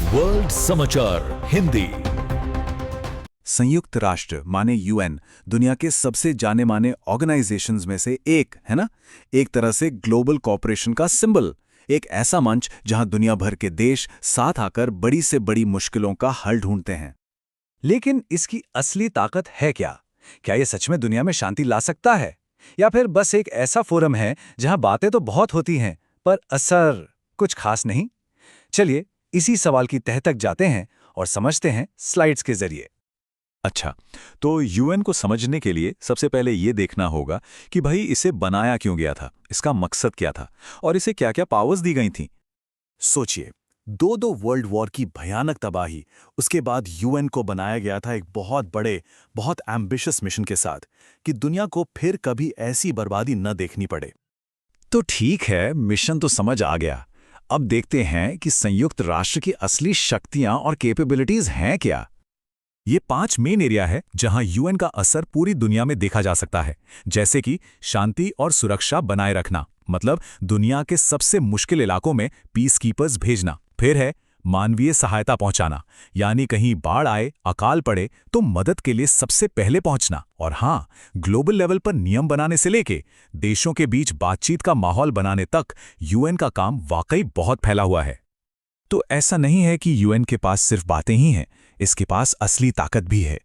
World समाचार हिंदी। संयुक्त राष्ट्र माने यूएन दुनिया के सबसे जाने माने ऑर्गेनाइजेशंस में से एक है ना। एक तरह से ग्लोबल कॉपरेशन का सिंबल, एक ऐसा मंच जहां दुनिया भर के देश साथ आकर बड़ी से बड़ी मुश्किलों का हल ढूंढते हैं। लेकिन इसकी असली ताकत है क्या? क्या ये सच में दुनिया में शांति ला सकता है, या फिर बस एक ऐसा फोरम है जहां बातें तो बहुत होती हैं पर असर कुछ खास नहीं? चलिए इसी सवाल की तह तक जाते हैं और समझते हैं स्लाइड्स के जरिए। अच्छा, तो यूएन को समझने के लिए सबसे पहले ये देखना होगा कि भाई इसे बनाया क्यों गया था, इसका मकसद क्या था और इसे क्या-क्या पावर्स दी गई थीं। सोचिए, दो वर्ल्ड वॉर की भयानक तबाही, उसके बाद यूएन को बनाया गया था एक बहुत बड़े, बहुत एम्बिशियस मिशन के साथ कि दुनिया को फिर कभी ऐसी बर्बादी न देखनी पड़े। तो ठीक है, मिशन तो समझ आ गया। अब देखते हैं कि संयुक्त राष्ट्र की असली शक्तियां और कैपेबिलिटीज हैं क्या। ये 5 मेन एरिया है जहां यूएन का असर पूरी दुनिया में देखा जा सकता है, जैसे कि शांति और सुरक्षा बनाए रखना, मतलब दुनिया के सबसे मुश्किल इलाकों में पीस कीपर्स भेजना। फिर है मानवीय सहायता पहुंचाना, यानी कहीं बाढ़ आए, अकाल पड़े तो मदद के लिए सबसे पहले पहुंचना। और हाँ, ग्लोबल लेवल पर नियम बनाने से लेके देशों के बीच बातचीत का माहौल बनाने तक यूएन का काम वाकई बहुत फैला हुआ है। तो ऐसा नहीं है कि यूएन के पास सिर्फ बातें ही हैं, इसके पास असली ताकत भी है।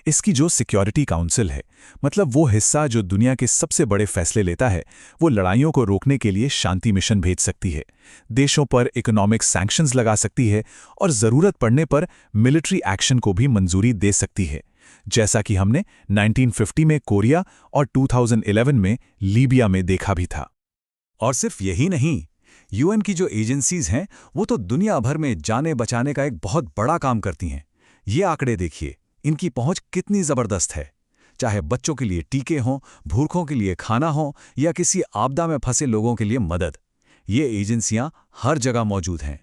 इसकी जो सिक्योरिटी काउंसिल है, मतलब वो हिस्सा जो दुनिया के सबसे बड़े फैसले लेता है, वो लड़ाइयों को रोकने के लिए शांति मिशन भेज सकती है, देशों पर इकोनॉमिक सैंक्शंस लगा सकती है और ज़रूरत पड़ने पर मिलिट्री एक्शन को भी मंजूरी दे सकती है, जैसा कि हमने 1950 में कोरिया और 2011 में लीबिया में देखा भी था। और सिर्फ यही नहीं, यूएन की जो एजेंसीज हैं वो तो दुनिया भर में जाने बचाने का एक बहुत बड़ा काम करती हैं। ये आंकड़े देखिए, इनकी पहुंच कितनी जबरदस्त है। चाहे बच्चों के लिए टीके हों, भूखों के लिए खाना हो या किसी आपदा में फंसे लोगों के लिए मदद, ये एजेंसियां हर जगह मौजूद हैं।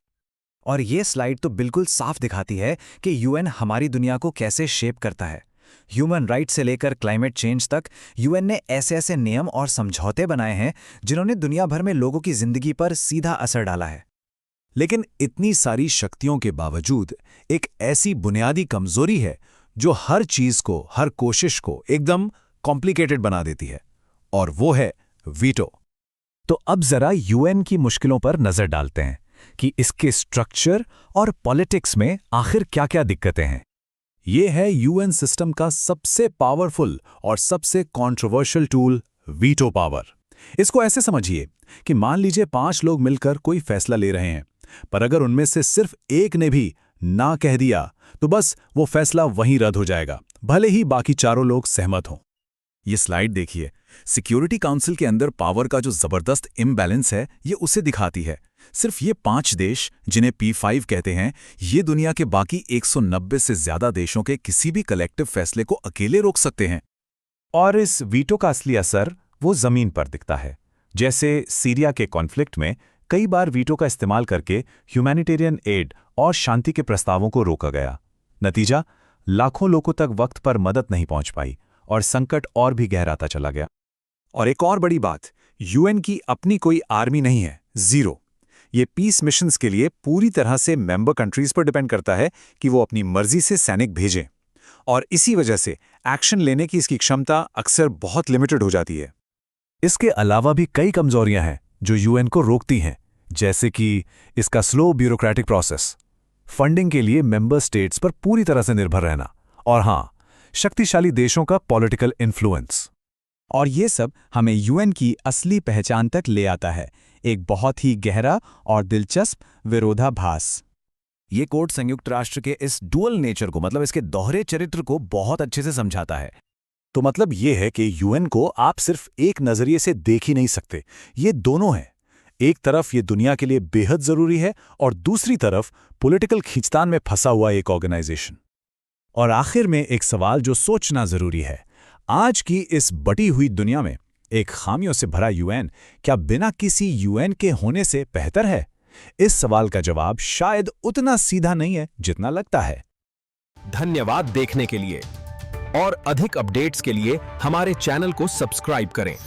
और ये स्लाइड तो बिल्कुल साफ दिखाती है कि यूएन हमारी दुनिया को कैसे शेप करता है। ह्यूमन राइट से लेकर क्लाइमेट चेंज तक यूएन ने ऐसे ऐसे नियम और समझौते बनाए हैं जिन्होंने दुनिया भर में लोगों की जिंदगी पर सीधा असर डाला है। लेकिन इतनी सारी शक्तियों के बावजूद एक ऐसी बुनियादी कमजोरी है जो हर चीज को, हर कोशिश को एकदम कॉम्प्लिकेटेड बना देती है, और वो है वीटो। तो अब जरा यूएन की मुश्किलों पर नजर डालते हैं कि इसके स्ट्रक्चर और पॉलिटिक्स में आखिर क्या-क्या दिक्कतें हैं। ये है यूएन सिस्टम का सबसे पावरफुल और सबसे कंट्रोवर्शियल टूल, वीटो पावर। इसको ऐसे समझिए कि मान लीजिए 5 लोग मिलकर कोई फैसला ले रहे हैं, पर अगर उनमें से सिर्फ एक ने भी ना कह दिया तो बस वो फैसला वहीं रद्द हो जाएगा, भले ही बाकी चारों लोग सहमत हों। ये स्लाइड देखिए, सिक्योरिटी काउंसिल के अंदर पावर का जो जबरदस्त इम्बैलेंस है, ये उसे दिखाती है। सिर्फ ये 5 देश, जिन्हें P5 कहते हैं, ये दुनिया के बाकी 190 से ज्यादा देशों के किसी भी कलेक्टिव फैसले को अकेले रोक सकते हैं। और इस वीटो का असली असर वो जमीन पर दिखता है। जैसे सीरिया के कॉन्फ्लिक्ट में कई बार वीटो का इस्तेमाल करके ह्यूमैनिटेरियन एड और शांति के प्रस्तावों को रोका गया। नतीजा, लाखों लोगों तक वक्त पर मदद नहीं पहुंच पाई और संकट और भी गहराता चला गया। और एक और बड़ी बात, यूएन की अपनी कोई आर्मी नहीं है, जीरो। ये पीस मिशंस के लिए पूरी तरह से मेंबर कंट्रीज पर डिपेंड करता है कि वो अपनी मर्जी से सैनिक भेजें, और इसी वजह से एक्शन लेने की इसकी क्षमता अक्सर बहुत लिमिटेड हो जाती है। इसके अलावा भी कई कमजोरियां हैं जो यूएन को रोकती हैं, जैसे कि इसका स्लो ब्यूरोक्रेटिक प्रोसेस, फंडिंग के लिए मेंबर स्टेट्स पर पूरी तरह से निर्भर रहना, और हाँ, शक्तिशाली देशों का पॉलिटिकल इन्फ्लुएंस। और ये सब हमें यूएन की असली पहचान तक ले आता है, एक बहुत ही गहरा और दिलचस्प विरोधाभास। ये कोड संयुक्त राष्ट्र के इस डुअल नेचर को, मतलब इसके दोहरे चरित्र को बहुत अच्छे से समझाता है। तो मतलब ये है कि यूएन को आप सिर्फ एक नजरिए से देख ही नहीं सकते, ये दोनों है। एक तरफ ये दुनिया के लिए बेहद जरूरी है और दूसरी तरफ पॉलिटिकल खींचतान में फंसा हुआ एक ऑर्गेनाइजेशन। और आखिर में एक सवाल जो सोचना जरूरी है, आज की इस बटी हुई दुनिया में एक खामियों से भरा यूएन क्या बिना किसी यूएन के होने से बेहतर है? इस सवाल का जवाब शायद उतना सीधा नहीं है जितना लगता है। धन्यवाद देखने के लिए। और अधिक अपडेट्स के लिए हमारे चैनल को सब्सक्राइब करें।